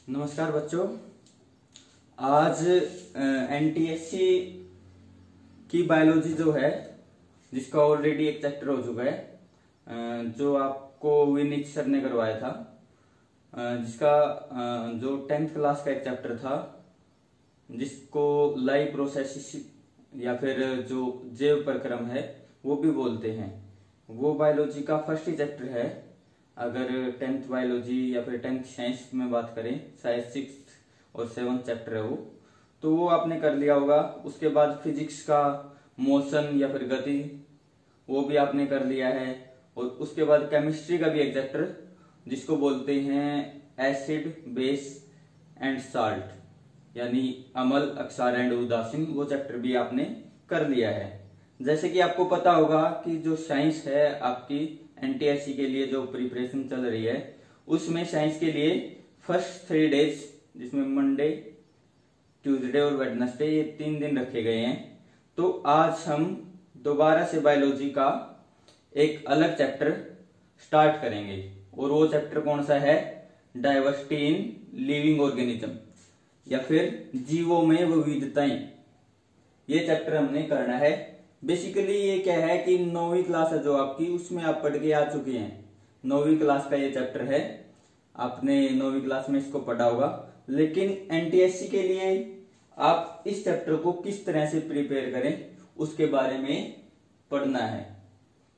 नमस्कार बच्चों। आज एनटीएससी की बायोलॉजी जो है, जिसका ऑलरेडी एक चैप्टर हो चुका है, जो आपको विनीत सर ने करवाया था, जिसका जो 10th क्लास का एक चैप्टर था, जिसको लाइव प्रोसेस या फिर जो जैव प्रक्रम है वो भी बोलते हैं, वो बायोलॉजी का फर्स्ट ही चैप्टर है। अगर 10th बायोलॉजी या फिर 10th साइंस में बात करें, शायद 6th और 7th चैप्टर है वो, तो वो आपने कर लिया होगा। उसके बाद फिजिक्स का मोशन या फिर गति, वो भी आपने कर लिया है। और उसके बाद केमिस्ट्री का भी एक चैप्टर, जिसको बोलते हैं एसिड, बेस एंड साल्ट, यानी अम्ल, अक्षार एंड उदासीन, वो चैप्टर भी आपने कर लिया है। जैसे कि आपको पता होगा कि जो साइंस है आपकी एनटीएससी के लिए जो प्रिपरेशन चल रही है, उसमें साइंस के लिए फर्स्ट 3 डेज, जिसमें मंडे, ट्यूसडे और वेडनेसडे, ये 3 दिन रखे गए हैं। तो आज हम दोबारा से बायोलॉजी का एक अलग चैप्टर स्टार्ट करेंगे, और वो चैप्टर कौन सा है? डाइवर्सिटी इन लिविंग ऑर्गेनिज्म, या फिर जीवों में विविधताएं। ये चैप्टर हमने करना है। बेसिकली ये क्या है कि 9वीं क्लास है जो आपकी, उसमें आप पढ़ के आ चुके हैं। 9वीं क्लास का ये चैप्टर है, आपने 9वीं क्लास में इसको पढ़ा होगा। लेकिन एनटीएससी के लिए आप इस चैप्टर को किस तरह से प्रिपेयर करें, उसके बारे में पढ़ना है।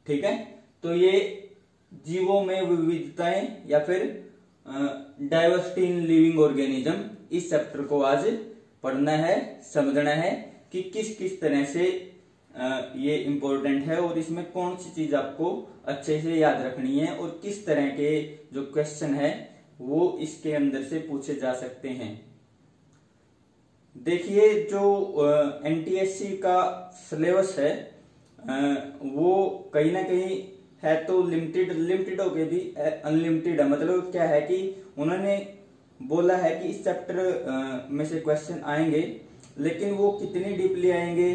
ठीक है, तो ये जीवों में विविधताएं या फिर डाइवर्सिटी इन लिविंग ऑर्गेनिज्म, इस चैप्टर को आज पढ़ना है, समझना है कि किस किस तरह से ये इम्पोर्टेंट है, और इसमें कौन सी चीज आपको अच्छे से याद रखनी है, और किस तरह के जो क्वेश्चन है वो इसके अंदर से पूछे जा सकते हैं। देखिए, जो एनटीएससी का सिलेबस है वो कहीं ना कहीं है तो लिमिटेड होके भी अनलिमिटेड है। मतलब क्या है कि उन्होंने बोला है कि इस चैप्टर में से क्वेश्चन आएंगे, लेकिन वो कितनी डीपली आएंगे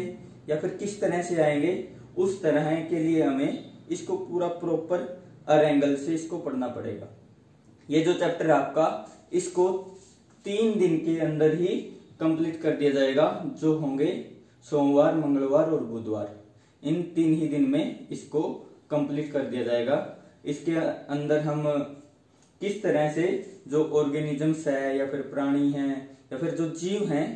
या फिर किस तरह से आएंगे, उस तरह के लिए हमें इसको पूरा प्रॉपर हर एंगल से इसको पढ़ना पड़ेगा। ये जो चैप्टर है आपका, इसको 3 दिन के अंदर ही कंप्लीट कर दिया जाएगा, जो होंगे सोमवार, मंगलवार और बुधवार। इन 3 ही दिन में इसको कंप्लीट कर दिया जाएगा। इसके अंदर हम किस तरह से जो ऑर्गेनिजम्स है या फिर प्राणी हैं या फिर जो जीव हैं,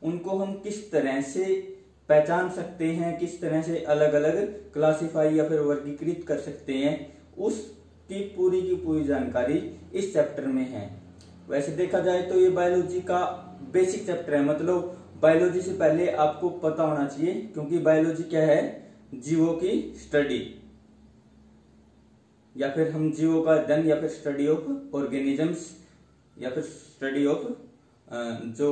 उनको हम किस तरह से पहचान सकते हैं, किस तरह से अलग अलग क्लासिफाई या फिर वर्गीकृत कर सकते हैं, उसकी पूरी की पूरी जानकारी इस चैप्टर में है। वैसे देखा जाए तो ये बायोलॉजी का बेसिक चैप्टर है। मतलब बायोलॉजी से पहले आपको पता होना चाहिए, क्योंकि बायोलॉजी क्या है? जीवों की स्टडी, या फिर हम जीवों का अध्ययन, या फिर स्टडी ऑफ ऑर्गेनिजम्स, या फिर स्टडी ऑफ जो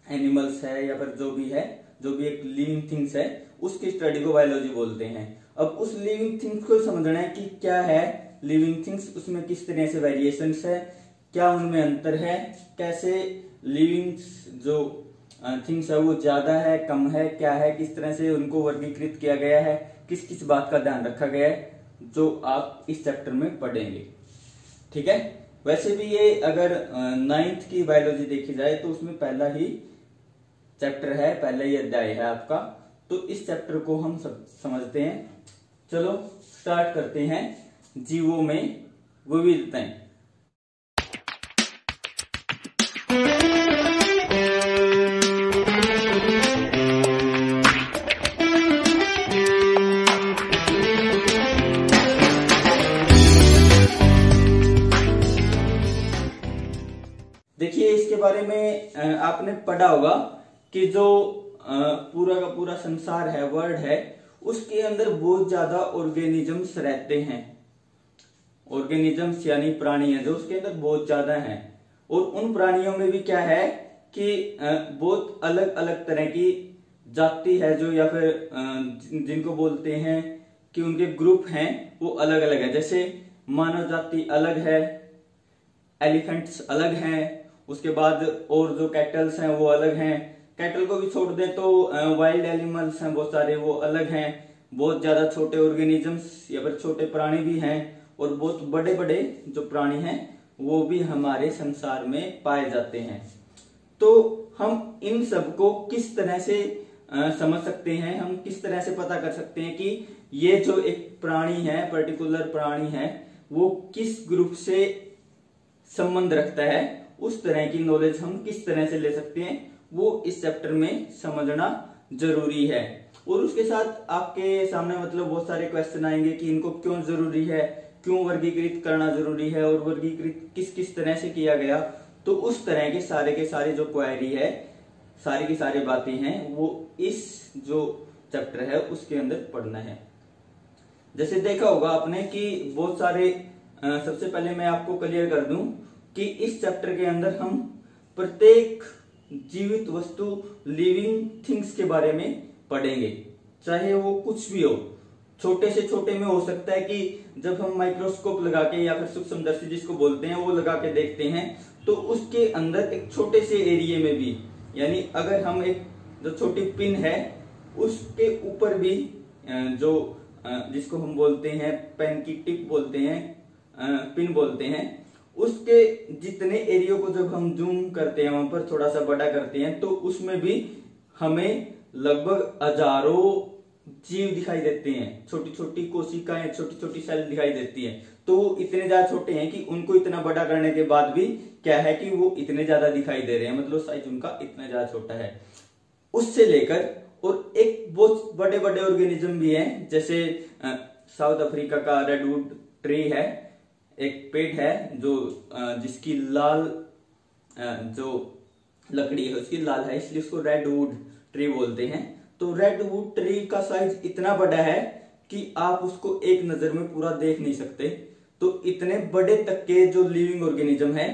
एनिमल्स है, या फिर जो भी एक लिविंग थिंग्स है, उसकी स्टडी को बायोलॉजी बोलते हैं। अब उस लिविंग थिंग्स को समझना है कि क्या है लिविंग थिंग्स, उसमें किस तरह से वेरिएशंस है, क्या उनमें अंतर है, कैसे लिविंग जो थिंग्स है वो ज्यादा है, कम है, क्या है, किस तरह से उनको वर्गीकृत किया गया है, किस किस बात का ध्यान रखा गया है, जो आप इस चैप्टर में पढ़ेंगे। ठीक है, वैसे भी ये अगर 9th की बायोलॉजी देखी जाए तो उसमें पहला ही चैप्टर है, पहला ही अध्याय है आपका। तो इस चैप्टर को हम सब समझते हैं। चलो स्टार्ट करते हैं। जीवों में विविधताएं। देखिए, इसके बारे में आपने पढ़ा होगा कि जो पूरा का पूरा संसार है, वर्ल्ड है, उसके अंदर बहुत ज्यादा ऑर्गेनिजम्स रहते हैं। ऑर्गेनिजम्स यानी प्राणी है जो उसके अंदर बहुत ज्यादा हैं। और उन प्राणियों में भी क्या है कि बहुत अलग अलग तरह की जाति है, जो या फिर जिनको बोलते हैं कि उनके ग्रुप हैं, वो अलग अलग है। जैसे मानव जाति अलग है, एलिफेंट्स अलग हैं, उसके बाद और जो कैटल्स हैं वो अलग हैं। कैटल को भी छोड़ दें तो वाइल्ड एनिमल्स हैं बहुत सारे, वो अलग हैं। बहुत ज्यादा छोटे ऑर्गेनिजम्स या फिर छोटे प्राणी भी हैं, और बहुत बड़े बड़े जो प्राणी हैं वो भी हमारे संसार में पाए जाते हैं। तो हम इन सब को किस तरह से समझ सकते हैं, हम किस तरह से पता कर सकते हैं कि ये जो एक प्राणी है, पर्टिकुलर प्राणी है, वो किस ग्रुप से संबंध रखता है, उस तरह की नॉलेज हम किस तरह से ले सकते हैं, वो इस चैप्टर में समझना जरूरी है। और उसके साथ आपके सामने मतलब बहुत सारे क्वेश्चन आएंगे कि इनको क्यों जरूरी है, क्यों वर्गीकृत करना जरूरी है, और वर्गीकृत किस किस तरह से किया गया। तो उस तरह के सारे जो क्वेरी है, सारी की सारी बातें हैं, वो इस जो चैप्टर है उसके अंदर पढ़ना है। जैसे देखा होगा आपने कि बहुत सारे सबसे पहले मैं आपको क्लियर कर दूं कि इस चैप्टर के अंदर हम प्रत्येक जीवित वस्तु, लिविंग थिंग्स के बारे में पढ़ेंगे, चाहे वो कुछ भी हो। छोटे से छोटे में हो सकता है कि जब हम माइक्रोस्कोप लगा के या फिर सूक्ष्मदर्शी जिसको बोलते हैं वो लगा के देखते हैं, तो उसके अंदर एक छोटे से एरिया में भी, यानी अगर हम एक जो छोटी पिन है उसके ऊपर भी जो जिसको हम बोलते हैं पेन की टिप बोलते हैं, पिन बोलते हैं, उसके जितने एरिया को जब हम जूम करते हैं, वहां पर थोड़ा सा बड़ा करते हैं, तो उसमें भी हमें लगभग हजारों जीव दिखाई देते हैं, छोटी छोटी कोशिकाएं, छोटी छोटी सेल दिखाई देती हैं। तो वो इतने ज्यादा छोटे हैं कि उनको इतना बड़ा करने के बाद भी क्या है कि वो इतने ज्यादा दिखाई दे रहे हैं, मतलब साइज उनका इतना ज्यादा छोटा है। उससे लेकर और एक बहुत बड़े बड़े ऑर्गेनिज्म भी हैं, जैसे साउथ अफ्रीका का रेडवुड ट्री है, एक पेड़ है जो जिसकी लाल जो लकड़ी है उसकी लाल है, इसलिए उसको रेडवुड ट्री बोलते हैं। तो रेडवुड ट्री का साइज इतना बड़ा है कि आप उसको एक नजर में पूरा देख नहीं सकते। तो इतने बड़े तक के जो लिविंग ऑर्गेनिज्म है,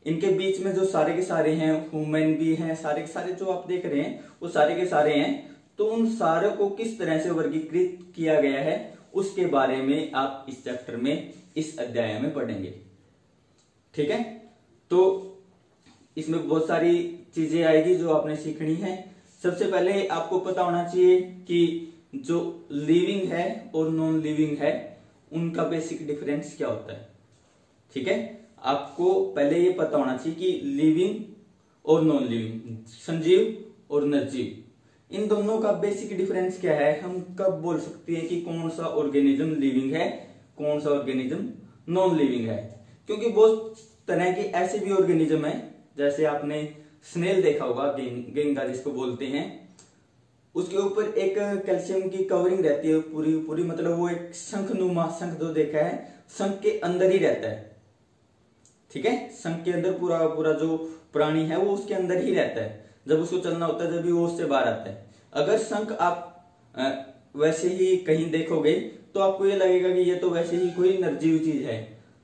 इनके बीच में जो सारे के सारे हैं, ह्यूमन भी हैं, सारे के सारे जो आप देख रहे हैं वो सारे के सारे हैं। तो उन सारों को किस तरह से वर्गीकृत किया गया है उसके बारे में आप इस चैप्टर में, इस अध्याय में पढ़ेंगे। ठीक है, तो इसमें बहुत सारी चीजें आएगी जो आपने सीखनी है। सबसे पहले आपको पता होना चाहिए कि जो लिविंग है और नॉन लिविंग है उनका बेसिक डिफरेंस क्या होता है। ठीक है, आपको पहले ये पता होना चाहिए कि लिविंग और नॉन लिविंग, सजीव और निर्जीव, इन दोनों का बेसिक डिफरेंस क्या है। हम कब बोल सकते हैं कि कौन सा ऑर्गेनिज्म लिविंग है, कौन सा ऑर्गेनिज्म नॉन लिविंग है। क्योंकि बहुत तरह के ऐसे भी ऑर्गेनिज्म है, जैसे आपने स्नेल देखा होगा, गेंगा जिसको बोलते हैं, उसके ऊपर एक कैल्शियम की कवरिंग रहती है पूरी पूरी, मतलब वो एक शंखनुमा, शंख जो देखा है शंख के अंदर ही रहता है। ठीक है, शंख के अंदर पूरा पूरा जो प्राणी है वो उसके अंदर ही रहता है। जब उसको चलना होता है जब भी वो उससे बाहर आता है। अगर शंख आप वैसे ही कहीं देखोगे तो आपको ये लगेगा कि ये तो वैसे ही कोई निर्जीव चीज है,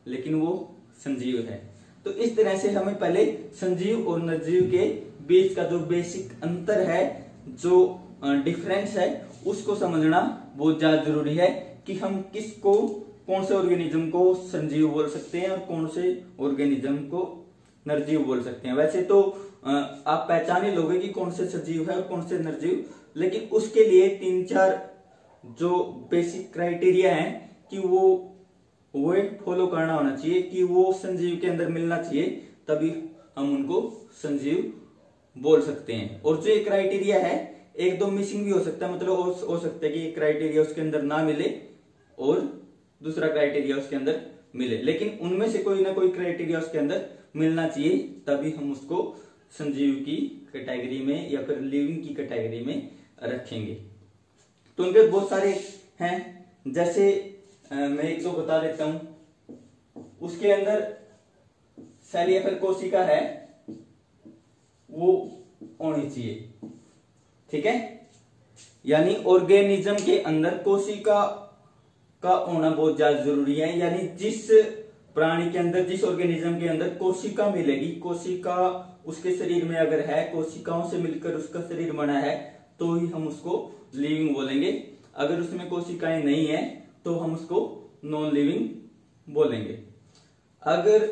लेकिन वो संजीव है। तो इस तरह से हमें पहले संजीव और निर्जीव के बीच का जो बेसिक अंतर है, जो डिफरेंस है, उसको समझना बहुत ज्यादा जरूरी है कि हम किसको, कौन से ऑर्गेनिज्म को संजीव बोल सकते हैं और कौन से ऑर्गेनिज्म को निर्जीव बोल सकते हैं। वैसे तो आप पहचान ही लोगे कि कौन से सजीव है और कौन से निर्जीव, लेकिन उसके लिए 3-4 जो बेसिक क्राइटेरिया है कि वो फॉलो करना होना चाहिए कि वो संजीव के अंदर मिलना चाहिए, तभी हम उनको संजीव बोल सकते हैं। और जो ये क्राइटेरिया है, एक दो मिसिंग भी हो सकता है, मतलब हो सकता है कि एक क्राइटेरिया उसके अंदर ना मिले और दूसरा क्राइटेरिया उसके अंदर मिले, लेकिन उनमें से कोई ना कोई क्राइटेरिया उसके अंदर मिलना चाहिए, तभी हम उसको संजीव की कैटेगरी में या फिर लिविंग की कैटेगरी में रखेंगे। तो उनके बहुत सारे हैं, जैसे मैं एक दो बता देता हूं। उसके अंदर सेल या फिर कोशिका है वो होनी चाहिए। ठीक है, यानी ऑर्गेनिज्म के अंदर कोशिका का होना बहुत ज्यादा जरूरी है। यानी जिस प्राणी के अंदर, जिस ऑर्गेनिज्म के अंदर कोशिका मिलेगी, कोशिका उसके शरीर में अगर है, कोशिकाओं से मिलकर उसका शरीर बना है, तो ही हम उसको लिविंग बोलेंगे। अगर उसमें कोशिकाएं नहीं है तो हम उसको नॉन लिविंग बोलेंगे। अगर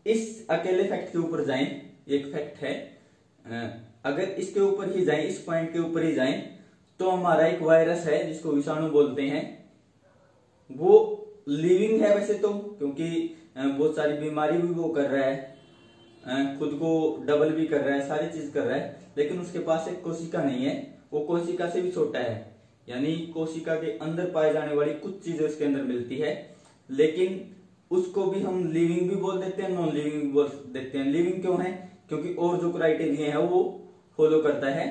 इस अकेले फैक्ट के ऊपर जाएं, एक फैक्ट है, अगर इसके ऊपर ही जाएं, इस पॉइंट के ऊपर ही जाएं, तो हमारा एक वायरस है जिसको विषाणु बोलते हैं, वो लिविंग है वैसे तो, क्योंकि बहुत सारी बीमारी भी वो कर रहा है, खुद को डबल भी कर रहा है, सारी चीज कर रहा है, लेकिन उसके पास एक कोशिका नहीं है, वो कोशिका से भी छोटा है, यानी कोशिका के अंदर पाए जाने वाली कुछ चीजें उसके अंदर मिलती है, लेकिन उसको भी हम लिविंग भी बोल देते हैं, नॉन लिविंग भी बोल देते हैं। लिविंग क्यों है? क्योंकि और जो क्राइटेरिया है वो फॉलो करता है,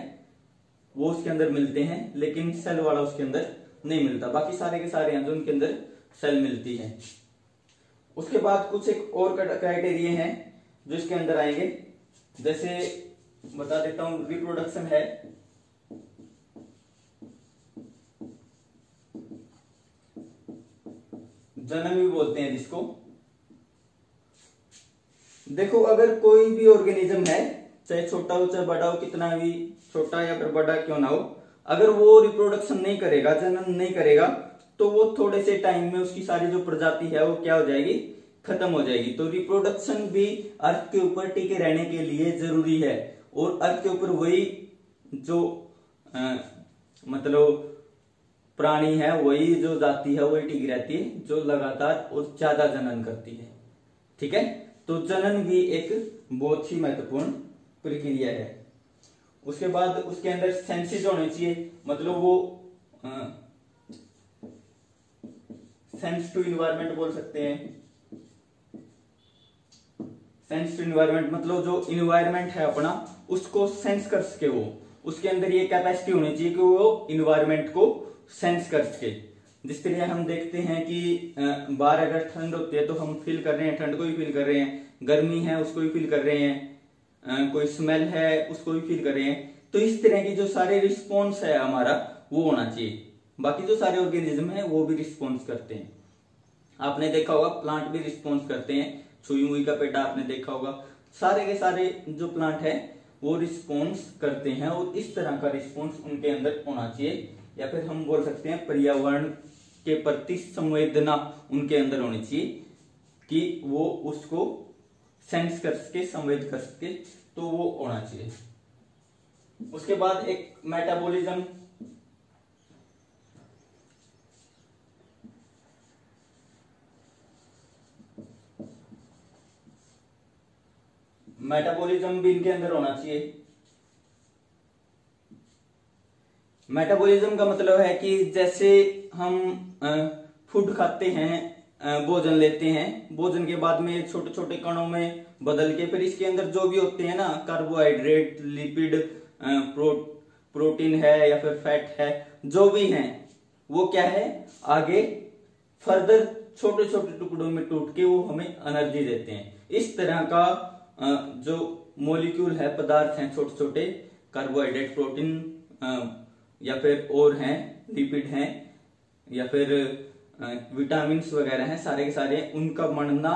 वो उसके अंदर मिलते हैं, लेकिन सेल वाला उसके अंदर नहीं मिलता। बाकी सारे के सारे हैं जो उनके अंदर सेल मिलती है। उसके बाद कुछ एक और क्राइटेरिया हैं जो इसके अंदर आएंगे, जैसे बता देता हूं, रिप्रोडक्शन है, जन्म भी बोलते हैं जिसको। देखो अगर कोई भी ऑर्गेनिज्म है, चाहे छोटा हो चाहे बड़ा हो, कितना भी छोटा या फिर बड़ा क्यों ना हो, अगर वो रिप्रोडक्शन नहीं करेगा, जन्म नहीं करेगा, तो वो थोड़े से टाइम में उसकी सारी जो प्रजाति है वो क्या हो जाएगी, खत्म हो जाएगी। तो रिप्रोडक्शन भी अर्थ के ऊपर टिके रहने के लिए जरूरी है, और अर्थ के ऊपर वही जो मतलब प्राणी है, वही जो जाति है वही टिकी रहती है जो लगातार और ज्यादा जनन करती है। ठीक है, तो जनन भी एक बहुत ही महत्वपूर्ण प्रक्रिया है। उसके बाद उसके अंदर सेंसेस होने चाहिए, मतलब वो सेंस टू इन्वायरमेंट बोल सकते हैं। सेंस टू इन्वायरमेंट मतलब जो इन्वायरमेंट है अपना, उसको सेंस कर सके वो, उसके अंदर ये कैपेसिटी होनी चाहिए कि वो इन्वायरमेंट को सेंस कर सके। जिस तरह हम देखते हैं कि बाहर अगर ठंड होती है तो हम फील कर रहे हैं, ठंड को भी फील कर रहे हैं, गर्मी है उसको भी फील कर रहे हैं, कोई स्मेल है उसको भी फील कर रहे हैं। तो इस तरह की जो सारे रिस्पॉन्स है हमारा वो होना चाहिए। बाकी जो सारे ऑर्गेनिज्म है वो भी रिस्पॉन्स करते हैं। आपने देखा होगा प्लांट भी रिस्पॉन्स करते हैं, छुई हुई का पेटा आपने देखा होगा। सारे के सारे जो प्लांट है वो रिस्पॉन्स करते हैं, और इस तरह का रिस्पॉन्स उनके अंदर होना चाहिए, या फिर हम बोल सकते हैं पर्यावरण के प्रति संवेदना उनके अंदर होनी चाहिए कि वो उसको सेंस कर सके, संवेद कर सके, तो वो होना चाहिए। उसके बाद एक मेटाबॉलिज्म, मेटाबॉलिज्म भी इनके अंदर होना चाहिए। मेटाबॉलिज्म का मतलब है कि जैसे हम फूड खाते हैं, भोजन लेते हैं, भोजन के बाद में छोटे छोटे कणों में बदल के फिर इसके अंदर जो भी होते हैं ना, कार्बोहाइड्रेट, लिपिड, प्रोटीन है या फिर फैट है, जो भी है वो क्या है, आगे फर्दर छोटे छोटे टुकड़ों में टूट के वो हमें एनर्जी देते हैं। इस तरह का जो मॉलिक्यूल है, पदार्थ हैं छोटे छोटे, कार्बोहाइड्रेट, प्रोटीन या फिर और हैं, लिपिड हैं या फिर विटामिन वगैरह हैं, सारे के सारे उनका बढ़ना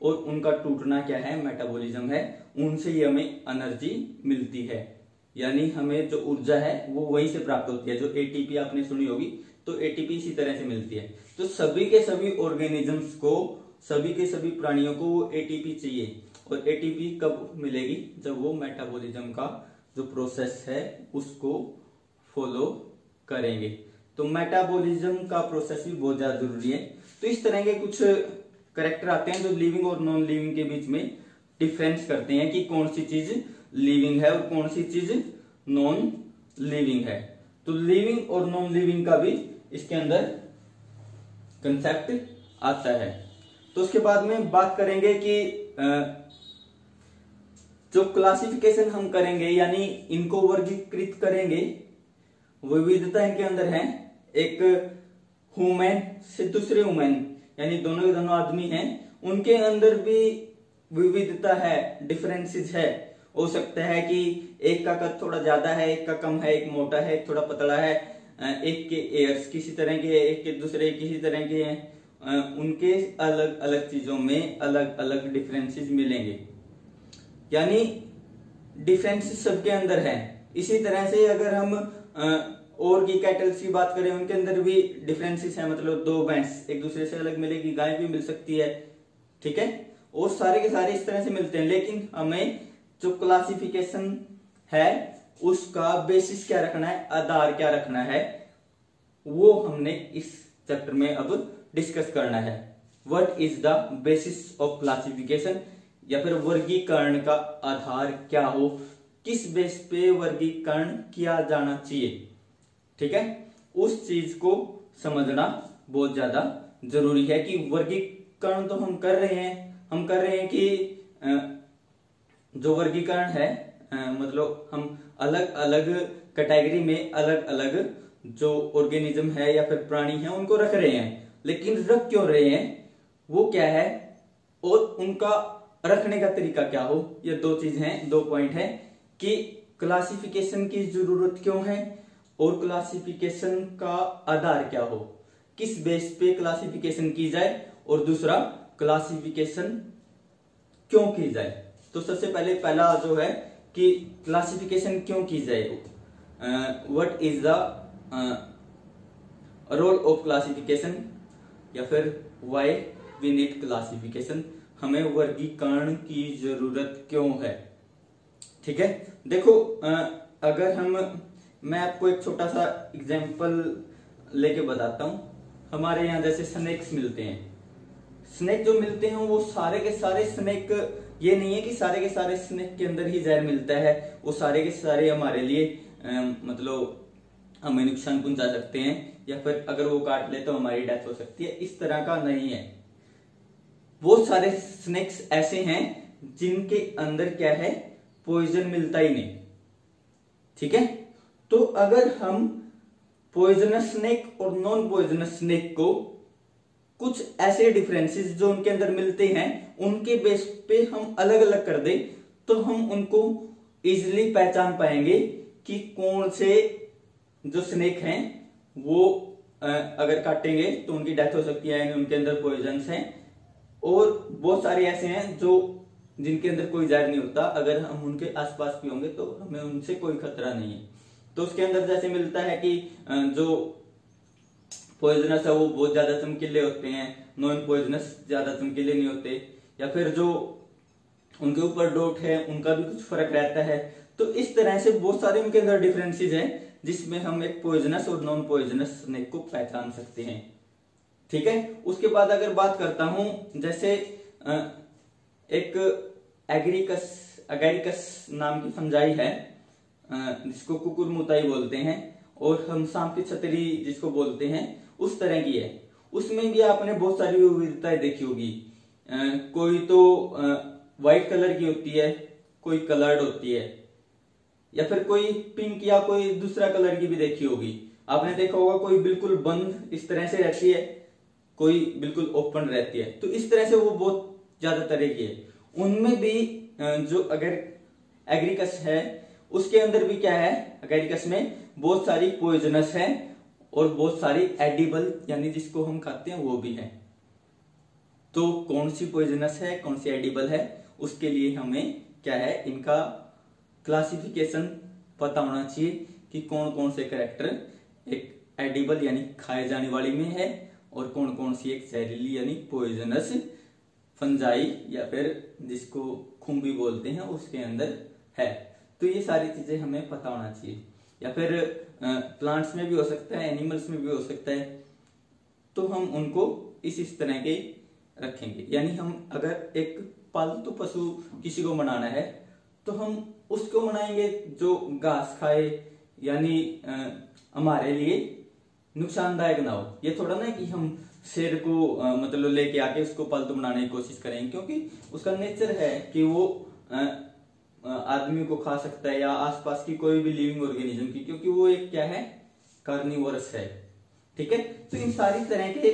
और उनका टूटना क्या है, मेटाबॉलिज्म है। उनसे ही हमें एनर्जी मिलती है, यानी हमें जो ऊर्जा है वो वहीं से प्राप्त होती है। जो एटीपी आपने सुनी होगी, तो एटीपी इसी तरह से मिलती है। तो सभी के सभी ऑर्गेनिजम्स को, सभी के सभी प्राणियों को वो एटीपी चाहिए, और एटीपी कब मिलेगी, जब वो मेटाबॉलिज्म का जो प्रोसेस है उसको फॉलो करेंगे। तो मेटाबॉलिज्म का प्रोसेस भी बहुत ज्यादा जरूरी है। तो इस तरह के कुछ कैरेक्टर आते हैं जो लिविंग और नॉन लिविंग के बीच में डिफरेंस करते हैं कि कौन सी चीज लिविंग है और कौन सी चीज नॉन लिविंग है। तो लिविंग और नॉन लिविंग का भी इसके अंदर कंसेप्ट आता है। तो उसके बाद में बात करेंगे कि जो क्लासिफिकेशन हम करेंगे, यानी इनको वर्गीकृत करेंगे, विविधता इनके अंदर है। एक ह्यूमन से दूसरे ह्यूमन, यानी दोनों के दोनों आदमी हैं, उनके अंदर भी विविधता है, डिफरेंसेस है। हो सकता है कि एक का कद थोड़ा ज्यादा है, एक का कम है, एक मोटा है, एक थोड़ा पतला है, एक के एयर्स किसी तरह के, एक के दूसरे किसी तरह के हैं। उनके अलग अलग चीजों में अलग अलग डिफरेंसेस मिलेंगे, यानी डिफरेंसेस सबके अंदर है। इसी तरह से अगर हम और की कैटल्स की बात करें, उनके अंदर भी डिफरेंसेस है, मतलब दो भैंस एक दूसरे से अलग मिलेगी, गाय भी मिल सकती है, ठीक है, और सारे के सारे इस तरह से मिलते हैं। लेकिन हमें जो क्लासिफिकेशन है उसका बेसिस क्या रखना है, आधार क्या रखना है, वो हमने इस चैप्टर में अब डिस्कस करना है। What is the basis of classification, या फिर वर्गीकरण का आधार क्या हो, किस बेस पे वर्गीकरण किया जाना चाहिए। ठीक है, उस चीज को समझना बहुत ज्यादा जरूरी है कि वर्गीकरण तो हम कर रहे हैं कि जो वर्गीकरण है मतलब हम अलग अलग कैटेगरी में अलग अलग जो ऑर्गेनिज्म है या फिर प्राणी है उनको रख रहे हैं, लेकिन रख क्यों रहे हैं, वो क्या है और उनका रखने का तरीका क्या हो। ये दो चीज हैं, दो पॉइंट है कि क्लासिफिकेशन की जरूरत क्यों है और क्लासिफिकेशन का आधार क्या हो, किस बेस पे क्लासिफिकेशन की जाए, और दूसरा क्लासिफिकेशन क्यों की जाए। तो सबसे पहले पहला जो है कि क्लासिफिकेशन क्यों की जाए, what is the role of classification, या फिर व्हाई वी नीड क्लासिफिकेशन, हमें वर्गीकरण की जरूरत क्यों है। ठीक है, देखो अगर मैं आपको एक छोटा सा एग्जांपल लेके बताता हूं। हमारे यहाँ जैसे स्नेक्स मिलते हैं, स्नेक जो मिलते हैं वो सारे के सारे स्नेक, ये नहीं है कि सारे के सारे स्नेक के अंदर ही जहर मिलता है, वो सारे के सारे हमारे लिए मतलब हमें नुकसान पहुंचा सकते हैं, या फिर अगर वो काट ले तो हमारी डेथ हो सकती है, इस तरह का नहीं है। वो सारे स्नेक्स ऐसे हैं जिनके अंदर क्या है, पॉइजन मिलता ही नहीं। ठीक है, तो अगर हम पॉइजनस स्नेक और नॉन पॉइजनस स्नेक को कुछ ऐसे डिफरेंसेस जो उनके अंदर मिलते हैं उनके बेस पे हम अलग अलग कर दें, तो हम उनको इजिली पहचान पाएंगे कि कौन से जो स्नेक हैं वो अगर काटेंगे तो उनकी डेथ हो सकती है, यानी उनके अंदर पॉइजन्स हैं, और बहुत सारे ऐसे हैं जो जिनके अंदर कोई जहर नहीं होता, अगर हम उनके आसपास भी होंगे तो हमें उनसे कोई खतरा नहीं है। तो उसके अंदर जैसे मिलता है कि जो पॉइजनस है वो बहुत ज्यादा चमकीले होते हैं, नॉन पॉइजनस ज्यादा चमकीले नहीं होते, या फिर जो उनके ऊपर डॉट है उनका भी कुछ फर्क रहता है। तो इस तरह से बहुत सारे उनके अंदर डिफरेंसेस हैं जिसमें हम एक पॉइजनस और नॉन पॉइजनस स्नेक को पहचान सकते हैं। ठीक है, उसके बाद अगर बात करता हूं, जैसे एक एगेरिकस नाम की फंजाई है जिसको कुकुरमुताई बोलते हैं, और हम सांप की छतरी जिसको बोलते हैं, उस तरह की है। उसमें भी आपने बहुत सारी विविधताएं देखी होगी। कोई तो व्हाइट कलर की होती है, कोई कलर्ड होती है, या फिर कोई पिंक या कोई दूसरा कलर की भी देखी होगी। आपने देखा होगा कोई बिल्कुल बंद इस तरह से रहती है, कोई बिल्कुल ओपन रहती है। तो इस तरह से वो बहुत ज्यादा तरह की है। उनमें भी जो अगर एगेरिकस है उसके अंदर भी क्या है, एगेरिकस में बहुत सारी पॉइजनस है और बहुत सारी एडिबल यानी जिसको हम खाते हैं वो भी है। तो कौन सी पॉइजनस है कौन सी एडिबल है, उसके लिए हमें क्या है, इनका क्लासिफिकेशन पता होना चाहिए कि कौन कौन से कैरेक्टर एक एडिबल यानी खाए जाने वाली में है और कौन कौन सी एक जहरीली यानी पॉइजनस फंजाई या फिर जिसको खुम्बी बोलते हैं उसके अंदर है। तो ये सारी चीजें हमें पता होना चाहिए, या फिर प्लांट्स में भी हो सकता है, एनिमल्स में भी हो सकता है। तो हम उनको इस तरह के रखेंगे, यानी हम अगर एक पालतू पशु किसी को बनाना है तो हम उसको बनाएंगे जो घास खाए, यानी हमारे लिए नुकसानदायक ना हो। ये थोड़ा ना कि हम शेर को मतलब लेके आके उसको पालतू बनाने की कोशिश करेंगे, क्योंकि उसका नेचर है कि वो आदमी को खा सकता है या आसपास की कोई भी लिविंग ऑर्गेनिज्म की, क्योंकि वो एक क्या है, कार्निवोरस है। ठीक है, तो इन सारी तरह के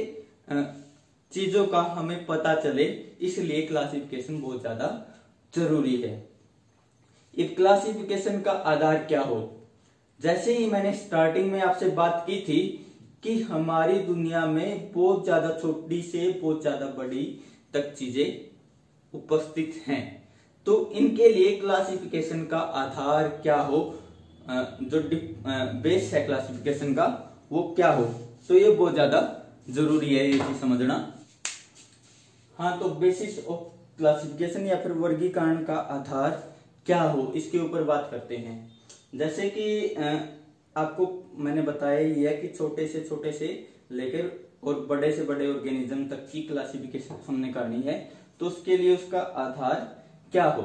चीजों का हमें पता चले, इसलिए क्लासिफिकेशन बहुत ज्यादा जरूरी है। एक क्लासिफिकेशन का आधार क्या हो, जैसे ही मैंने स्टार्टिंग में आपसे बात की थी कि हमारी दुनिया में बहुत ज्यादा छोटी से बहुत ज्यादा बड़ी तक चीजें उपस्थित हैं, तो इनके लिए क्लासिफिकेशन का आधार क्या हो, जो बेस है क्लासिफिकेशन का वो क्या हो, तो ये बहुत ज्यादा जरूरी है ये चीज समझना। हाँ, तो बेसिस ऑफ क्लासिफिकेशन या फिर वर्गीकरण का आधार क्या हो, इसके ऊपर बात करते हैं। जैसे कि आपको मैंने बताया ही है कि छोटे से लेकर और बड़े से बड़े ऑर्गेनिज्म तक की क्लासिफिकेशन हमने करनी है, तो उसके लिए उसका आधार क्या हो।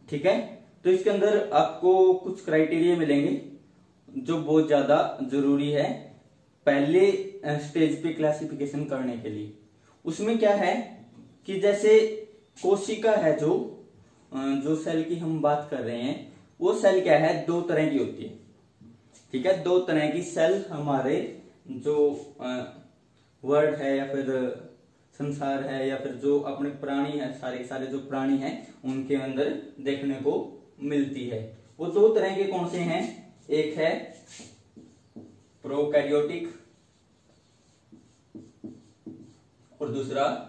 ठीक है, तो इसके अंदर आपको कुछ क्राइटेरिया मिलेंगे जो बहुत ज्यादा जरूरी है पहले स्टेज पे क्लासिफिकेशन करने के लिए। उसमें क्या है कि जैसे कोशिका है, जो सेल की हम बात कर रहे हैं, वो सेल क्या है, दो तरह की होती है। ठीक है, दो तरह की सेल हमारे जो वर्ल्ड है या फिर संसार है या फिर जो अपने प्राणी है, सारे सारे जो प्राणी हैं उनके अंदर देखने को मिलती है। वो दो तरह के कौन से हैं, एक है प्रोकैरियोटिक और दूसरा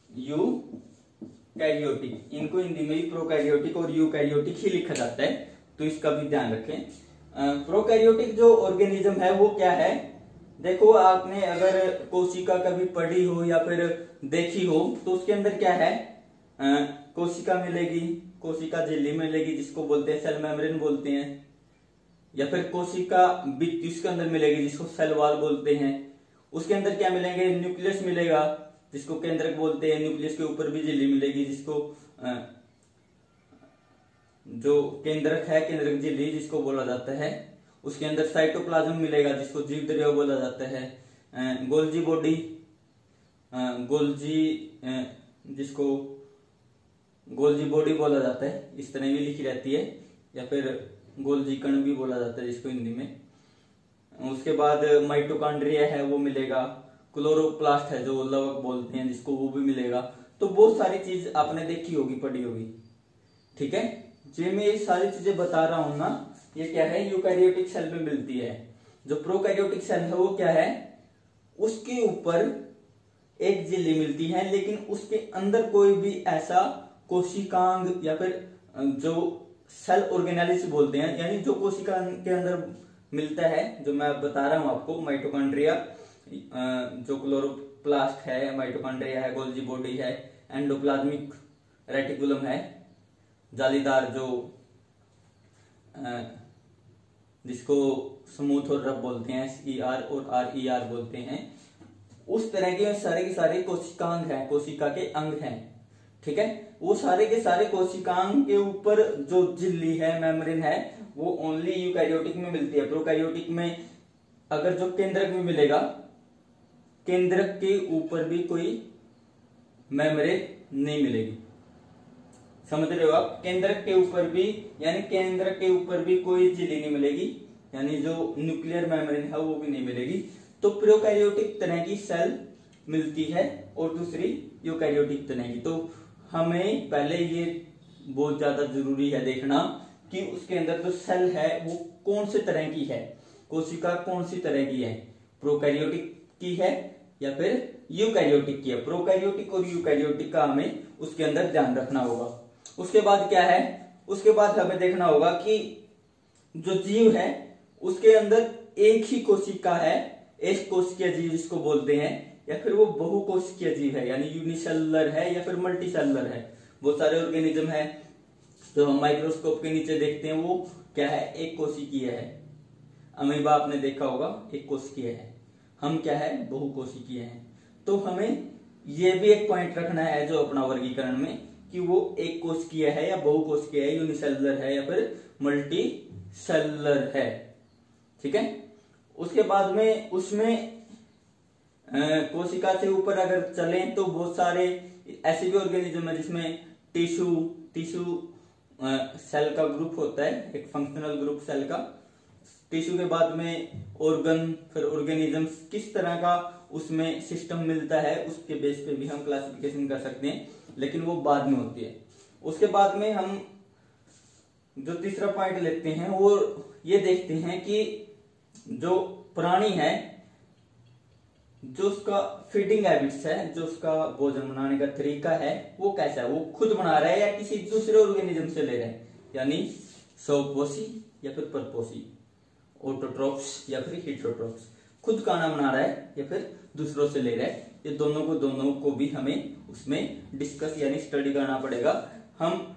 यूकैरियोटिक। इनको हिंदी में प्रोकैरियोटिक और यूकैरियोटिक ही लिखा जाता है, तो इसका भी ध्यान रखें। प्रोकैरियोटिक जो ऑर्गेनिज्म है वो क्या है, देखो आपने अगर कोशिका कभी पढ़ी हो या फिर देखी हो तो उसके अंदर क्या है, कोशिका मिलेगी, कोशिका झिल्ली मिलेगी जिसको बोलते हैं सेल मेम्ब्रेन बोलते हैं, या फिर कोशिका भित्ति उसके अंदर मिलेगी जिसको सेल वॉल बोलते हैं। उसके अंदर क्या मिलेंगे, न्यूक्लियस मिलेगा जिसको केंद्रक बोलते हैं, न्यूक्लियस के ऊपर भी झिल्ली मिलेगी जिसको जो केंद्रक है, केंद्रक झिल्ली जिसको बोला जाता है। उसके अंदर साइटोप्लाज्म मिलेगा जिसको जीव द्रव्य बोला जाता है। गोल्जी बॉडी, जिसको गोल्जी बॉडी बोला जाता है, इस तरह भी लिखी रहती है, या फिर गोल्जी कण भी बोला जाता है जिसको हिंदी में। उसके बाद माइटोकॉन्ड्रिया है वो मिलेगा, क्लोरोप्लास्ट है जो लवक बोलते हैं जिसको, वो भी मिलेगा। तो बहुत सारी चीज आपने देखी होगी, पढ़ी होगी। ठीक है, जो मैं ये सारी चीजें बता रहा हूं ना, ये क्या है, यूकैरियोटिक सेल में मिलती है। जो प्रोकैरियोटिक सेल है वो क्या है, उसके ऊपर एक झिल्ली मिलती है, लेकिन उसके अंदर कोई भी ऐसा कोशिकांग या फिर जो सेल ऑर्गेनेलिस बोलते हैं, यानी जो कोशिका के अंदर मिलता है, जो मैं बता रहा हूं आपको, माइटोकॉन्ड्रिया, जो क्लोरोप्लास्ट है, माइटोकॉन्ड्रिया है, गोल्जी बॉडी है, एंडोप्लाज्मिक रेटिकुलम है, जालीदार जो जिसको स्मूथ और रफ बोलते हैं, SER और RER बोलते हैं। उस तरह के सारे के सारे कोशिकांग हैं, कोशिका के अंग हैं। ठीक है, वो सारे के सारे कोशिकांग के ऊपर जो झिल्ली है, मेम्ब्रेन है, वो ओनली यूकैरियोटिक में मिलती है। प्रोकैरियोटिक में अगर जो केंद्रक में मिलेगा, केंद्रक के ऊपर भी कोई मेम्ब्रेन नहीं मिलेगी। समझ रहे हो आप, केंद्रक के ऊपर भी, यानी केंद्रक के ऊपर भी कोई झिल्ली नहीं मिलेगी, यानी जो न्यूक्लियर मेम्ब्रेन है वो भी नहीं मिलेगी। तो प्रोकैरियोटिक तरह की सेल मिलती है और दूसरी यूकैरियोटिक तरह की। तो हमें पहले ये बहुत ज्यादा जरूरी है देखना कि उसके अंदर जो सेल है वो कौन से तरह की है, कोशिका कौन सी तरह की है, प्रोकैरियोटिक की है या फिर यूकैरियोटिक की है। प्रोकैरियोटिक और यूकैरियोटिक का हमें उसके अंदर ध्यान रखना होगा। उसके बाद क्या है, उसके बाद हमें देखना होगा कि जो जीव है उसके अंदर एक ही कोशिका है, एक कोशिकीय जीव जिसको बोलते हैं, या फिर वो बहुकोशिकीय जीव है, यानी यूनिसेलुलर है या फिर मल्टीसेलुलर है। बहुत सारे ऑर्गेनिज्म है जो हम माइक्रोस्कोप के नीचे देखते हैं, वो क्या है, एक कोशिकीय है। अमीबा आपने देखा होगा, एक कोशिकीय है। हम क्या है, बहुकोशिकीय है। तो हमें ये भी एक पॉइंट रखना है जो अपना वर्गीकरण में, कि वो एक कोशिकीय है या बहुकोशिकीय है, यूनिसेलुलर है या फिर मल्टी सेलुलर है। ठीक है, उसके बाद में उसमें कोशिका से ऊपर अगर चलें तो बहुत सारे ऐसे भी ऑर्गेनिज्म है जिसमें टिश्यू सेल का ग्रुप होता है, एक फंक्शनल ग्रुप सेल का। टिश्यू के बाद में ऑर्गन, फिर ऑर्गेनिज्म, किस तरह का उसमें सिस्टम मिलता है उसके बेस पे भी हम क्लासिफिकेशन कर सकते हैं, लेकिन वो बाद में होती है। उसके बाद में हम जो तीसरा पॉइंट लेते हैं वो ये देखते हैं कि जो प्राणी है, जो उसका फीडिंग हैबिट्स है, जो उसका भोजन बनाने का तरीका है वो कैसा है, वो खुद बना रहा है या किसी दूसरे ऑर्गेनिज्म से ले रहे हैं, यानी स्वपोषी या फिर परपोषी, ऑटोट्रोफ्स या फिर हेटेरोट्रोफ्स, खुद खाना बना रहा है या फिर दूसरों से ले रहा है। ये दोनों को भी हमें उसमें डिस्कस यानी स्टडी करना पड़ेगा। हम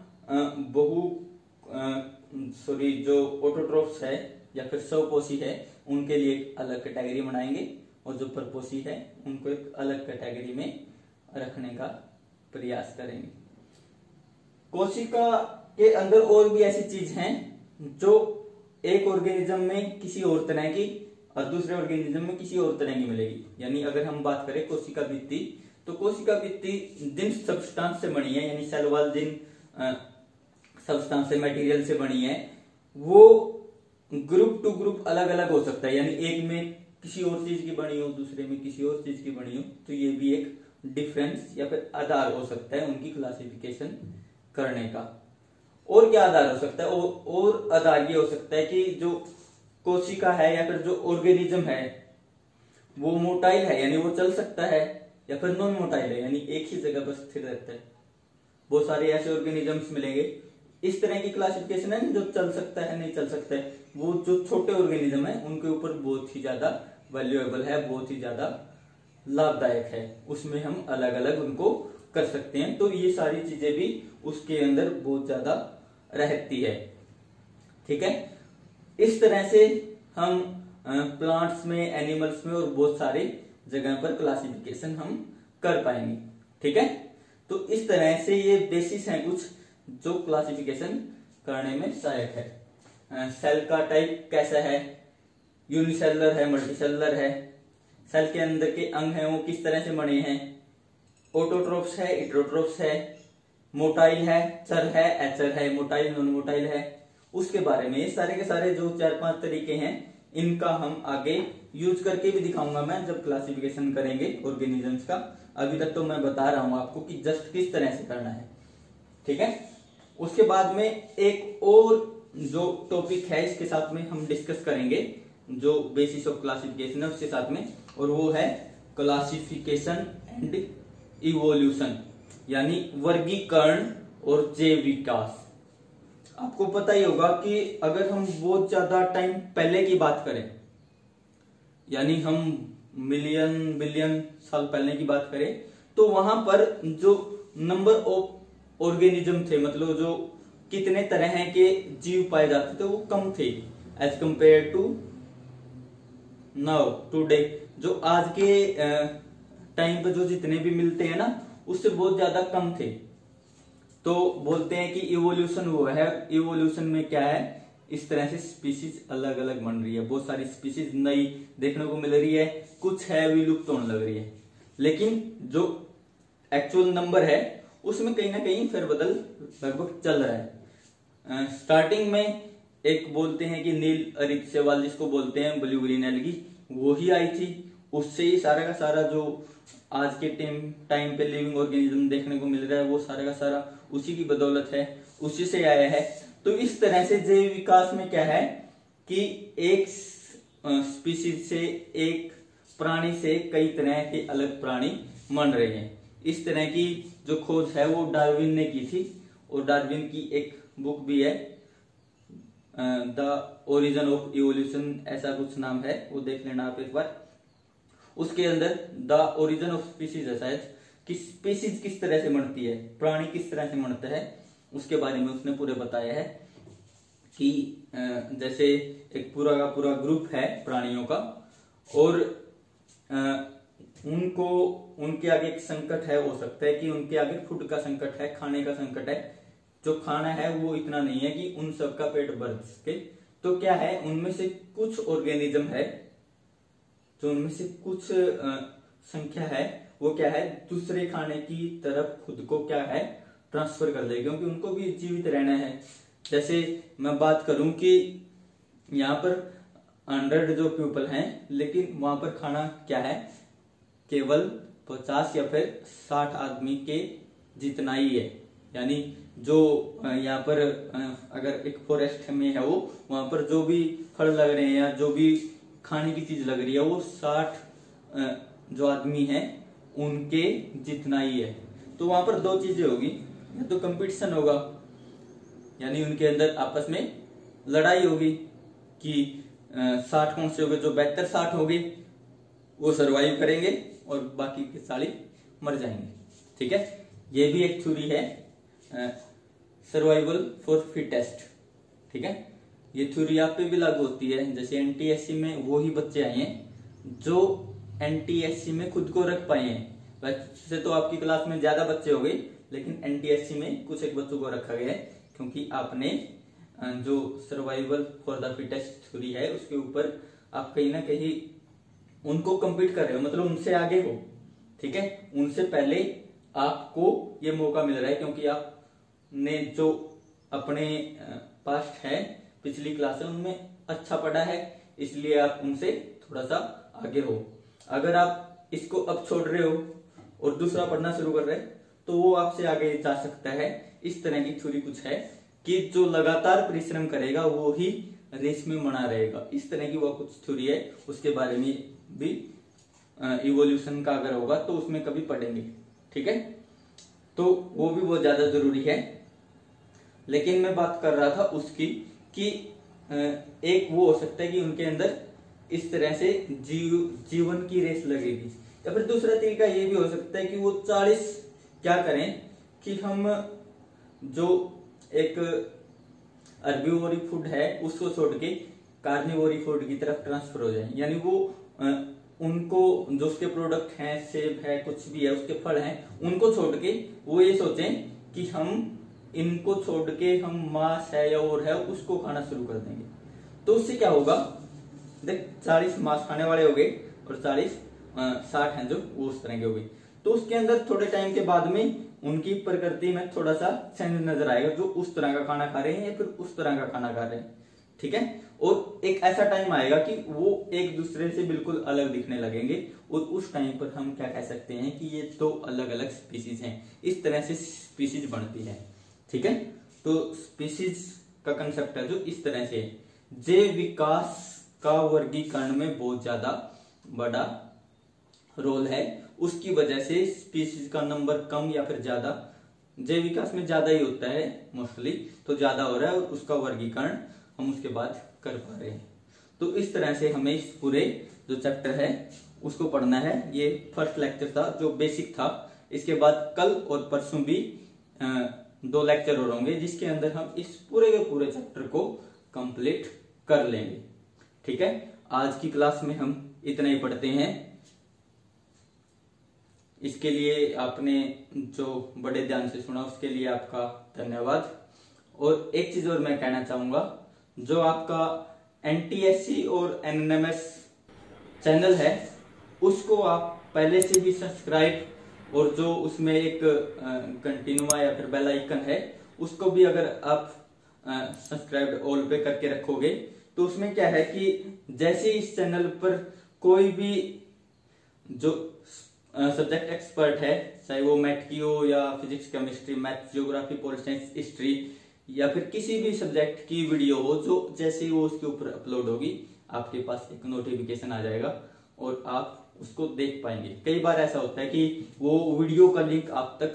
जो ऑटोट्रोफ्स है या फिर स्वपोषी है उनके लिए एक अलग कैटेगरी बनाएंगे और जो परपोसी है उनको एक अलग कैटेगरी में रखने का प्रयास करेंगे। कोशिका के अंदर और भी ऐसी चीज हैं जो एक ऑर्गेनिज्म में किसी और तरह की और दूसरे ऑर्गेनिज्म में किसी और तरह की मिलेगी। यानी अगर हम बात करें कोशिका भित्ति, तो कोशिका भित्ति जिन सब्सटेंस से बनी है, यानी सेल वॉल जिन सब्सटेंस से मटेरियल से बनी है, वो ग्रुप टू ग्रुप अलग अलग हो सकता है। यानी एक में किसी और चीज की बनी हो, दूसरे में किसी और चीज की बनी हो, तो ये भी एक डिफरेंस या फिर आधार हो सकता है उनकी क्लासिफिकेशन करने का। और क्या आधार हो सकता है? और आधार ये हो सकता है कि जो कोशिका है या फिर जो ऑर्गेनिज्म है वो मोटाइल है, यानी वो चल सकता है, या फिर नॉन मोटाइल है, यानी एक ही जगह पर स्थिर रहता है। बहुत सारे ऐसे ऑर्गेनिजम्स मिलेंगे। इस तरह की क्लासिफिकेशन है जो चल सकता है, नहीं चल सकता है, वो जो छोटे ऑर्गेनिज्म है उनके ऊपर बहुत ही ज्यादा वैल्यूएबल है, बहुत ही ज्यादा लाभदायक है। उसमें हम अलग अलग उनको कर सकते हैं। तो ये सारी चीजें भी उसके अंदर बहुत ज्यादा रहती है। ठीक है, इस तरह से हम प्लांट्स में, एनिमल्स में और बहुत सारी जगह पर क्लासिफिकेशन हम कर पाएंगे। ठीक है, तो इस तरह से ये बेसिस है कुछ जो क्लासिफिकेशन करने में सहायक है। सेल का टाइप कैसा है, यूनिसेलुलर है, मल्टीसेलुलर है, सेल के अंदर के अंग हैं वो किस तरह से बने हैं, ऑटोट्रोफ्स है, इट्रोट्रोफ्स है, मोटाइल है, चर है, एचर है, मोटाइल नॉन मोटाइल है, उसके बारे में ये सारे के सारे जो 4-5 तरीके हैं इनका हम आगे यूज करके भी दिखाऊंगा मैं जब क्लासिफिकेशन करेंगे ऑर्गेनिजम्स का। अभी तक तो मैं बता रहा हूं आपको कि जस्ट किस तरह से करना है। ठीक है, उसके बाद में एक और जो टॉपिक है इसके साथ में हम डिस्कस करेंगे जो बेसिस ऑफ क्लासिफिकेशन है उसके साथ में, और वो है क्लासिफिकेशन एंड इवोल्यूशन, यानी वर्गीकरण और जैव विकास। आपको पता ही होगा कि अगर हम बहुत ज्यादा टाइम पहले की बात करें, यानी हम मिलियन बिलियन साल पहले की बात करें, तो वहां पर जो नंबर ऑफ ऑर्गेनिज्म थे, मतलब जो कितने तरह के जीव पाए जाते थे वो कम थे as compare to now today. जो आज के टाइम पे जो जितने भी मिलते हैं ना उससे बहुत ज्यादा कम थे। तो बोलते हैं कि इवोल्यूशन हुआ है। इवोल्यूशन में क्या है, इस तरह से स्पीसीज अलग अलग बन रही है, बहुत सारी स्पीसीज नई देखने को मिल रही है, कुछ है विलुप्त होने लग रही है, लेकिन जो एक्चुअल नंबर है उसमें कहीं ना कहीं फेरबदल लगभग चल रहा है। स्टार्टिंग में एक बोलते हैं कि नील हरित शैवाल जिसको बोलते हैं, ब्लू ग्रीन एल्गी, वो ही आई थी। उससे ही सारा का सारा जो आज के टाइम पे लिविंग ऑर्गेनिज्म देखने को मिल रहा है वो सारा का सारा उसी की बदौलत है, उसी से आया है। तो इस तरह से जैव विकास में क्या है कि एक स्पीसीज से, एक प्राणी से कई तरह के अलग प्राणी बन रहे हैं। इस तरह की जो खोज है वो डार्विन ने की थी, और डार्विन की एक बुक भी है, द ओरिजिन ऑफ इवोल्यूशन, ऐसा कुछ नाम है, वो देख लेना आप एक बार। उसके अंदर द ओरिजिन ऑफ स्पीसीज है शायद, कि स्पीसीज किस तरह से बनती है, प्राणी किस तरह से बनता है, उसके बारे में उसने पूरे बताया है। कि जैसे एक पूरा का पूरा ग्रुप है प्राणियों का, और उनको उनके आगे एक संकट है, हो सकता है कि उनके आगे फूड का संकट है, खाने का संकट है। जो खाना है वो इतना नहीं है कि उन सबका पेट भर सके। तो क्या है, उनमें से कुछ ऑर्गेनिज्म है, तो उनमें से कुछ संख्या है वो क्या है, दूसरे खाने की तरफ खुद को क्या है ट्रांसफर कर दे, क्योंकि उनको भी जीवित रहना है। जैसे मैं बात करूं कि यहाँ पर 100 जो पीपल हैं, लेकिन वहां पर खाना क्या है, केवल 50 या फिर 60 आदमी के जितना ही है। यानी जो यहाँ पर अगर एक फॉरेस्ट में है वो, वहां पर जो भी फल लग रहे हैं या जो भी खाने की चीज लग रही है वो 60 जो आदमी है उनके जितना ही है। तो वहां पर दो चीजें होगी, या तो कंपटीशन होगा, यानी उनके अंदर आपस में लड़ाई होगी कि 60 कौन से होंगे, जो बेहतर 60 होंगे वो सरवाइव करेंगे और बाकी के 40 मर जाएंगे। ठीक है, ये भी एक थ्योरी है, सर्वाइवल फॉर फिटेस्ट। ठीक है, ये थ्योरी आप पे भी लागू होती है। जैसे एनटीएससी में वो ही बच्चे आए हैं जो एनटीएससी में खुद को रख पाए हैं। वैसे तो आपकी क्लास में ज्यादा बच्चे हो गए, लेकिन एनटीएससी में कुछ एक बच्चों को रखा गया है क्योंकि आपने जो survival for the fittest theory है उसके ऊपर आप कहीं ना कहीं उनको कम्पीट कर रहे हो, मतलब उनसे आगे हो। ठीक है, उनसे पहले आपको ये मौका मिल रहा है क्योंकि आपने जो अपने पास्ट है, पिछली क्लास है, उनमें अच्छा पढ़ा है, इसलिए आप उनसे थोड़ा सा आगे हो। अगर आप इसको अब छोड़ रहे हो और दूसरा पढ़ना शुरू कर रहे हैं तो वो आपसे आगे जा सकता है। इस तरह की थ्योरी कुछ है कि जो लगातार परिश्रम करेगा वो ही रेस में बना रहेगा। इस तरह की वो कुछ थ्योरी है, उसके बारे में भी इवोल्यूशन का अगर होगा तो उसमें कभी पढ़ेंगे। ठीक है, तो वो भी बहुत ज्यादा जरूरी है। लेकिन मैं बात कर रहा था उसकी कि एक वो हो सकता है कि उनके अंदर इस तरह से जीवन की रेस लगेगी, या फिर दूसरा तरीका ये भी हो सकता है कि वो 40 क्या करें कि हम जो एक अर्बीवोरी फूड है उसको छोड़ के कार्निवोरी फूड की तरफ ट्रांसफर हो जाए। यानी वो उनको जो उसके प्रोडक्ट हैं, सेब है, कुछ भी है, उसके फल हैं, उनको छोड़ के वो ये सोचें कि हम इनको छोड़ के हम मांस है या और है उसको खाना शुरू कर देंगे। तो उससे क्या होगा, देख 40 मांस खाने वाले हो गए और 40 60 हैं जो वो उस तरह के हो गए। तो उसके अंदर थोड़े टाइम के बाद में उनकी प्रकृति में थोड़ा सा चेंज नजर आएगा, जो उस तरह का खाना खा रहे हैं या फिर उस तरह का खाना खा रहे हैं। ठीक है, और एक ऐसा टाइम आएगा कि वो एक दूसरे से बिल्कुल अलग दिखने लगेंगे और उस टाइम पर हम क्या कह सकते हैं कि ये तो अलग अलग स्पीसीज हैं। इस तरह से स्पीसीज बनती है। ठीक है, तो स्पीसीज का कंसेप्ट है जो इस तरह से है। जैव विकास का वर्गीकरण में बहुत ज्यादा बड़ा रोल है, उसकी वजह से स्पीसीज का नंबर कम या फिर ज्यादा, जैव विकास में ज्यादा ही होता है मोस्टली, तो ज्यादा हो रहा है और उसका वर्गीकरण हम उसके बाद कर पा रहे हैं। तो इस तरह से हमें इस पूरे जो चैप्टर है उसको पढ़ना है। ये फर्स्ट लेक्चर था जो बेसिक था। इसके बाद कल और परसों भी 2 लेक्चर और होंगे जिसके अंदर हम इस पूरे के पूरे चैप्टर को कंप्लीट कर लेंगे। ठीक है, आज की क्लास में हम इतना ही पढ़ते हैं। इसके लिए आपने जो बड़े ध्यान से सुना उसके लिए आपका धन्यवाद। और एक चीज और मैं कहना चाहूंगा, जो आपका एनटीएससी और एनएनएमएस चैनल है उसको आप पहले से भी सब्सक्राइब, और जो उसमें एक कंटिन्यूआ या फिर बेल आइकन है उसको भी अगर आप सब्सक्राइब ऑल पे करके रखोगे तो उसमें क्या है कि जैसे इस चैनल पर कोई भी जो सब्जेक्ट एक्सपर्ट है, चाहे वो मैथ की हो या physics, chemistry, math, geography, polity science, history या फिर किसी भी सब्जेक्ट की वीडियो हो, जो जैसे ही वो उसके ऊपर अपलोड होगी आपके पास एक नोटिफिकेशन आ जाएगा और आप उसको देख पाएंगे। कई बार ऐसा होता है कि वो वीडियो का लिंक आप तक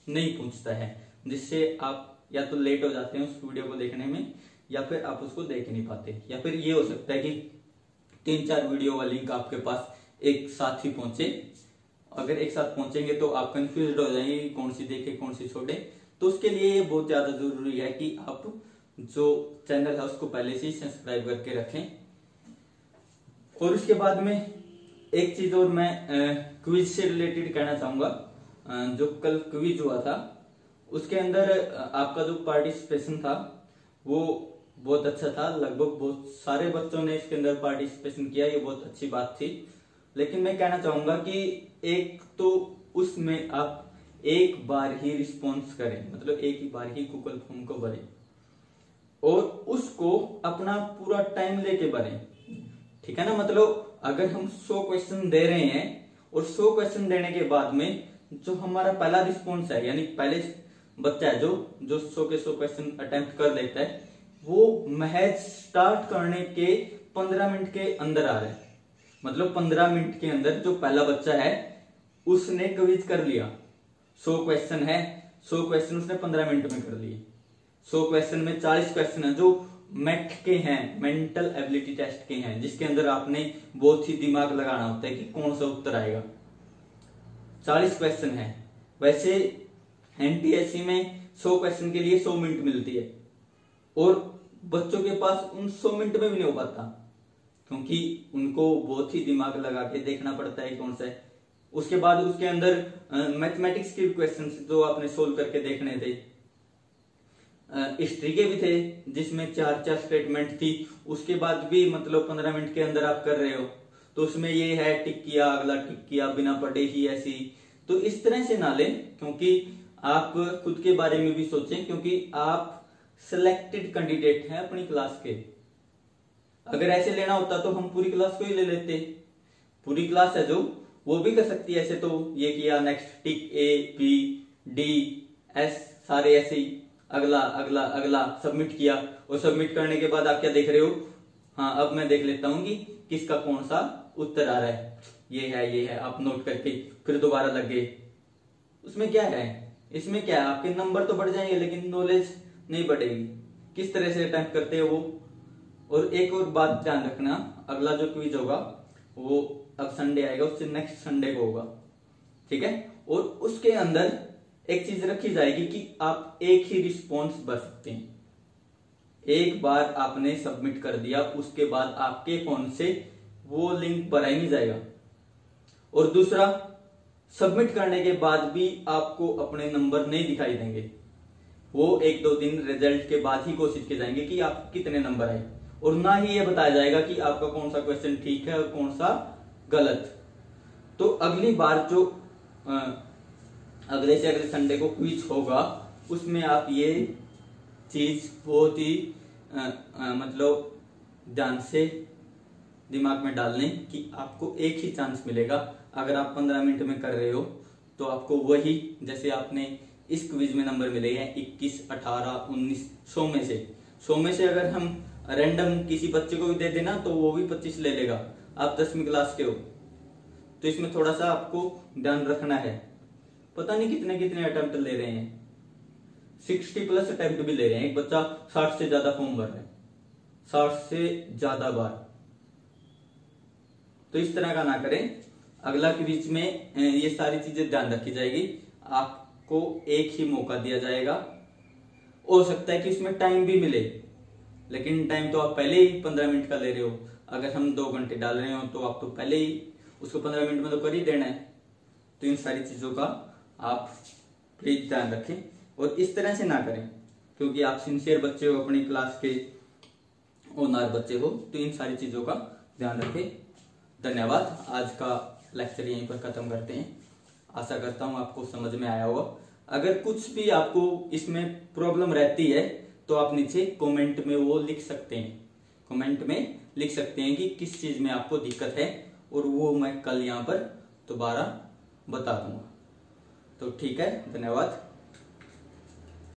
नहीं पहुंचता है, जिससे आप या तो लेट हो जाते हैं उस वीडियो को देखने में या फिर आप उसको देख नहीं पाते, या फिर ये हो सकता है कि 3-4 वीडियो का लिंक आपके पास एक साथ ही पहुंचे। अगर एक साथ पहुंचेंगे तो आप कंफ्यूज हो जाएंगे कौन सी देखे कौन सी छोड़े। तो उसके लिए ये बहुत ज्यादा जरूरी है कि आप जो चैनल है उसको पहले से ही सब्सक्राइब करके रखें। और उसके बाद में एक चीज और मैं क्विज से रिलेटेड कहना चाहूंगा। जो कल क्विज हुआ था उसके अंदर आपका जो पार्टिसिपेशन था वो बहुत अच्छा था। लगभग बहुत सारे बच्चों ने इसके अंदर पार्टिसिपेशन किया, ये बहुत अच्छी बात थी। लेकिन मैं कहना चाहूंगा कि एक तो उसमें आप एक बार ही रिस्पॉन्स करें, मतलब एक ही बार ही गूगल फॉर्म को भरें और उसको अपना पूरा टाइम लेके भरें। ठीक है ना, मतलब अगर हम 100 क्वेश्चन दे रहे हैं और 100 क्वेश्चन देने के बाद में जो हमारा पहला रिस्पॉन्स है, यानी पहले बच्चा है जो 100 के 100 क्वेश्चन अटेम्प्ट कर लेता है, वो महज स्टार्ट करने के 15 मिनट के अंदर आ रहा है। मतलब 15 मिनट के अंदर जो पहला बच्चा है उसने क्विज कर लिया। 100 क्वेश्चन है, 100 क्वेश्चन उसने 15 मिनट में कर लिए। 100 क्वेश्चन में 40 क्वेश्चन है जो मैथ के हैं, मेंटल एबिलिटी टेस्ट के हैं, जिसके अंदर आपने बहुत ही दिमाग लगाना होता है कि कौन सा उत्तर आएगा। 40 क्वेश्चन है। वैसे एनटीएससी में 100 क्वेश्चन के लिए 100 मिनट मिलती है और बच्चों के पास उन 100 मिनट में भी नहीं हो पाता, क्योंकि उनको बहुत ही दिमाग लगा के देखना पड़ता है कौन सा है। उसके बाद उसके अंदर मैथमेटिक्स के क्वेश्चन जो आपने सोल्व करके देखने थे, हिस्ट्री के भी थे जिसमें 4-4 स्टेटमेंट थी, उसके बाद भी मतलब 15 मिनट के अंदर आप कर रहे हो, तो उसमें ये है टिक किया, अगला टिक किया, बिना पढ़े ही ऐसी। तो इस तरह से ना लें, क्योंकि आप खुद के बारे में भी सोचें, क्योंकि आप सिलेक्टेड कैंडिडेट हैं अपनी क्लास के। अगर ऐसे लेना होता तो हम पूरी क्लास को ही ले लेते, पूरी क्लास है जो वो भी कर सकती है ऐसे। तो ये किया, next tick, A B D S सारे ऐसे ही, अगला अगला अगला, सबमिट किया। और सबमिट करने के बाद आप क्या देख रहे हो, हाँ अब मैं देख लेता हूं कि किसका कौन सा उत्तर आ रहा है, ये है, आप नोट करके फिर दोबारा लग गए। उसमें क्या है, इसमें क्या है, आपके नंबर तो बढ़ जाएंगे लेकिन नॉलेज नहीं बढ़ेगी। किस तरह से अटेम्प्ट करते हैं वो। और एक और बात ध्यान रखना, अगला जो क्विज होगा वो अब संडे आएगा, उससे नेक्स्ट संडे को होगा, ठीक है। और उसके अंदर एक चीज रखी जाएगी कि आप एक ही रिस्पॉन्स भर सकते हैं। एक बार आपने सबमिट कर दिया, उसके बाद आपके फोन से वो लिंक भरा ही नहीं जाएगा। और दूसरा, सबमिट करने के बाद भी आपको अपने नंबर नहीं दिखाई देंगे, वो 1-2 दिन रिजल्ट के बाद ही कोशिश किए जाएंगे कि आप कितने नंबर आए। और ना ही ये बताया जाएगा कि आपका कौन सा क्वेश्चन ठीक है और कौन सा गलत। तो अगली बार जो अगले से अगले संडे को क्विज होगा, उसमें आप ये चीज बहुत ही मतलब ध्यान से दिमाग में डाल लें कि आपको एक ही चांस मिलेगा। अगर आप 15 मिनट में कर रहे हो तो आपको वही, जैसे आपने इस क्विज में नंबर मिले हैं 21, 18, 19, 100 में से अगर हम रैंडम किसी बच्चे को भी दे देना तो वो भी 25 ले लेगा। आप 10वीं क्लास के हो, तो इसमें थोड़ा सा आपको ध्यान रखना है। पता नहीं कितने कितने अटेम्प्ट ले रहे हैं, 60+ अटेम्प्ट भी ले रहे हैं। एक बच्चा 60 से ज्यादा फॉर्म भर रहा है, 60 से ज्यादा बार। तो इस तरह का ना करें। अगला क्विज में ये सारी चीजें ध्यान रखी जाएगी, आपको एक ही मौका दिया जाएगा। हो सकता है कि इसमें टाइम भी मिले, लेकिन टाइम तो आप पहले ही 15 मिनट का ले रहे हो। अगर हम 2 घंटे डाल रहे हो तो आप तो पहले ही उसको 15 मिनट में तो कर ही देना है। तो इन सारी चीजों का आप प्लीज ध्यान रखें और इस तरह से ना करें, क्योंकि आप सिंसियर बच्चे हो, अपनी क्लास के ओनर बच्चे हो, तो इन सारी चीजों का ध्यान रखें। धन्यवाद। आज का लेक्चर यहीं पर खत्म करते हैं। आशा करता हूं आपको समझ में आया होगा। अगर कुछ भी आपको इसमें प्रॉब्लम रहती है तो आप नीचे कमेंट में वो लिख सकते हैं, कमेंट में लिख सकते हैं कि किस चीज में आपको दिक्कत है, और वो मैं कल यहाँ पर दोबारा बता दूंगा। तो ठीक है, धन्यवाद।